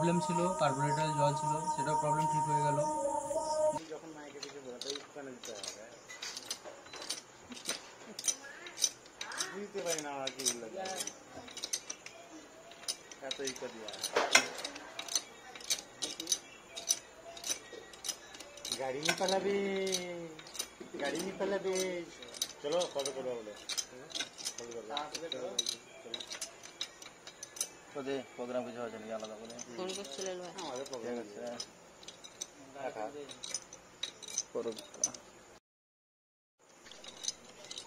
Problem ছিল, কার্বোরেটরে জল ছিল, সেটাও প্রবলেম ঠিক হয়ে গেল। যখন মাইকে দিতে বলে ওখানে দিতে হবে, বুঝতে পারি না আর কি এত ই করে দিয়া गाड़ी नहीं पलाबी, गाड़ी नहीं पलाबी। चलो कॉल करो बोले तो दे प्रोग्राम কিছু হচ্ছে না আলাদা বলে ফোন করছিল ভাই আমাদের প্রোগ্রাম আছে দেখা করো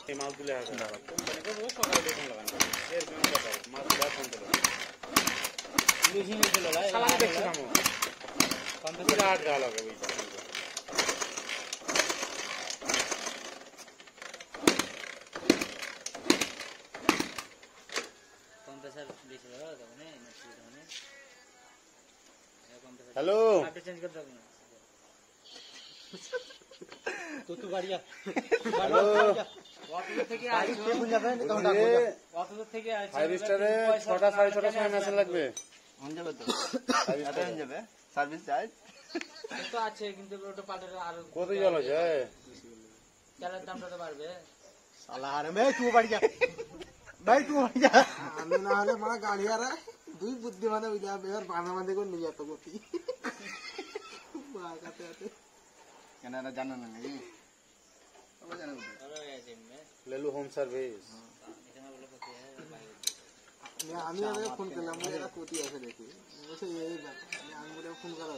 এই মাল তুলে আসে না কোম্পানি কো সকালে দেখুন লাগানো এর জন্য কথা মাল তুলে ফোন করো লিখি নিতে লড়াই সালা দেখছি কামো কম্পিউটার আট গা লাগে ওই हेलो चेंज कर दो तो तू गाड़िया हेलो वाटुर থেকে আইছো কোন যাবেন তখন ডাকবো वाटुर থেকে আইছো 5 স্টারে 6টা 6:30 সময় মেসেজ লাগবে হন যাবে তো এটা হন যাবে সার্ভিস চার্জ তো আছে কিন্তু ওটা পাল্টাতে আর কত জল আছে চালের দামটা তো বাড়বে শালা আরে মে তুই বাড়ি যা ভাই তুই বাড়ি যা আমি না হলে মারা গাড়ি আর দুই বুদ্ধি মানে বুঝা এবার বানা মানে করে নিয়ে যেত গতি বাগাতে আতে কেন না জানা না নাকি ও জানা না ले लो होम सर्विस এখানে বলে কত আমি আগে ফোন করলাম এরা কোটি আছে দেখি বলছে এই আমি বলে ফোন করো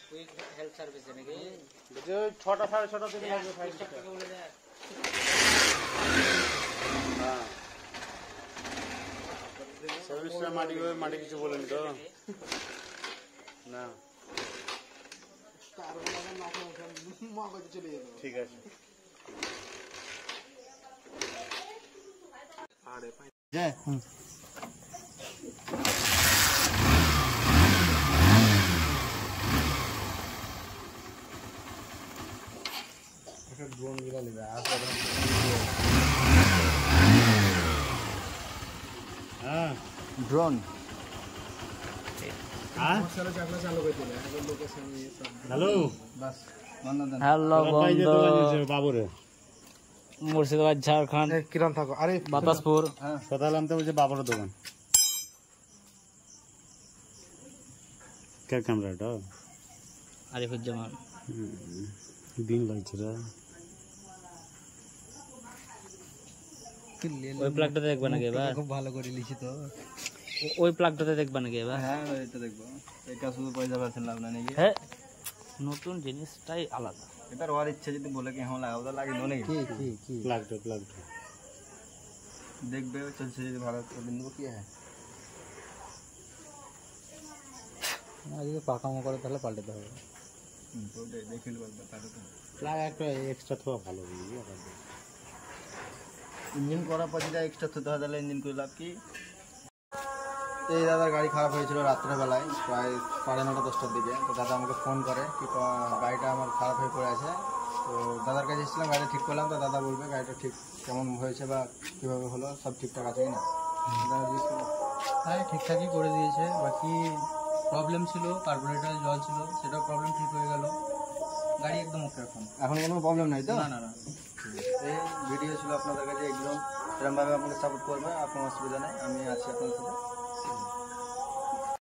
কুইক হেল্প সার্ভিস এ নাকি যে 6টা 6:30 থেকে লাগবে 5 টাকা বলে দেয় हां सर्विसটা মাটি কিছু বলেন তো না তার মানে না মা বাড়ি চলে যাবে ঠিক আছে আরে জয় একটা ড্রোন গিলা নেবে আর हां ड्रोन हां चलो चालू कर दिले এখন লোকেশন ये सब हेलो बस हेलो बंदो बाबूरे मुर्शिदाबाद झारखंड किरण থাকো আরে বাতাসপুর হ্যাঁ সদালাম তো বলছে বাবুর দোকান কে ক্যামেরাটা আরিফুজ্জামান দিন লাগছে রে ওই প্লাগটাতে দেখবা নাকি এবার খুব ভালো করে লিখি তো ওই প্লাগটাতে দেখবা নাকি এবার হ্যাঁ এটা দেখবো এটা শুধু পয়সা পাচ্ছেন লাভ না নাকি হ্যাঁ নতুন জিনিসটাই আলাদা এবার ওর ইচ্ছা যদি বলে কি হ্যাঁ লাগাও তো লাগিয়ে নাকি কি প্লাগটা দেখবে চলছে যদি ভালো করে দিন কি है আজকে পাকামো করে তাহলে পাল্টাতে হবে তো দেখে বলতে পারবে প্লাগ একটা এক্সট্রা তো ভালো হবে इंजन করা পড়ে যায় এক্সট্রা তো তাহলে ইঞ্জিন করে লাভ কি এই দাদা গাড়ি খারাপ হয়েছিল রাত্রে বেলায় প্রায় 9:30 10টার দিকে তো দাদা আমাকে ফোন করে কি গাড়িটা আমার খারাপ হয়ে পড়ে আছে তো দাদার কাছে এসেছিলাম গাড়ি ঠিক করলাম তো দাদা বলবে গাড়িটা ঠিক কেমন হয়েছে বা কিভাবে হলো সব ঠিকঠাক আছে না হ্যাঁ ঠিকঠাকই করে দিয়েছে বাকি প্রবলেম ছিল কার্বোরেটরে জল ছিল সেটাও প্রবলেম ঠিক হয়ে গেল গাড়ি একদম ওকে এখন কোনো প্রবলেম নাই তো না এই ভিডিও ছিল আপনাদের কাছে একদম এরকমভাবে আপনাকে সাপোর্ট করবে, আপনার অসুবিধা নেই, আমি আছি আপনার সাথে।